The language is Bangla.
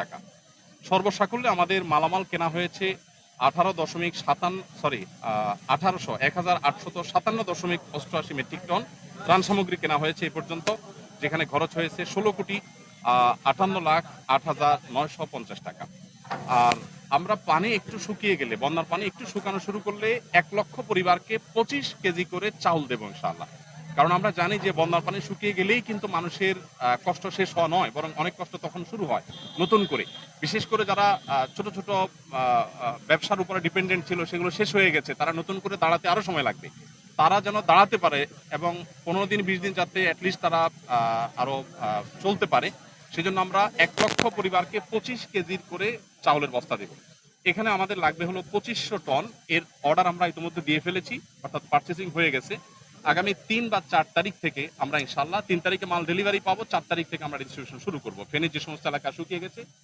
টাকা। সর্বসাকুল্যে আমাদের মালামাল কেনা হয়েছে 18,857 মেট্রিক টন ত্রাণ সামগ্রী কেনা হয়েছে এ পর্যন্ত, যেখানে খরচ হয়েছে 16,58,08,950 টাকা। আর আমরা পানি একটু শুকিয়ে গেলে, বন্যার পানি একটু শুকানো শুরু করলে 1 লক্ষ পরিবারকে 25 কেজি করে চাউল দেবো ইনশাআল্লাহ। কারণ আমরা জানি যে বন্যার পানি শুকিয়ে গেলেই কিন্তু মানুষের কষ্ট শেষ হওয়া নয়, বরং অনেক কষ্ট তখন শুরু হয় নতুন করে। বিশেষ করে যারা ছোট ছোট ব্যবসার উপরে ডিপেন্ডেন্ট ছিল, সেগুলো শেষ হয়ে গেছে, তারা নতুন করে দাঁড়াতে আরো সময় লাগবে। তারা যেন দাঁড়াতে পারে এবং 15 দিন 20 দিন যাতে অ্যাটলিস্ট তারা আরো চলতে পারে, সেজন্য আমরা 1 লক্ষ পরিবারকে 25 কেজির করে চাউলের বস্তা দেব। এখানে আমাদের লাগবে হলো 2500 টন। এর অর্ডার আমরা ইতিমধ্যে দিয়ে ফেলেছি, অর্থাৎ পার্চেসিং হয়ে গেছে। আগামী 3 বা 4 তারিখ থেকে আমরা ইনশাল্লাহ, 3 তারিখে মাল ডেলিভারি পাবো, 4 তারিখ থেকে আমরা ডিস্ট্রিবিউশন শুরু করবো। ফেনীর যে সমস্ত এলাকা শুকিয়ে গেছে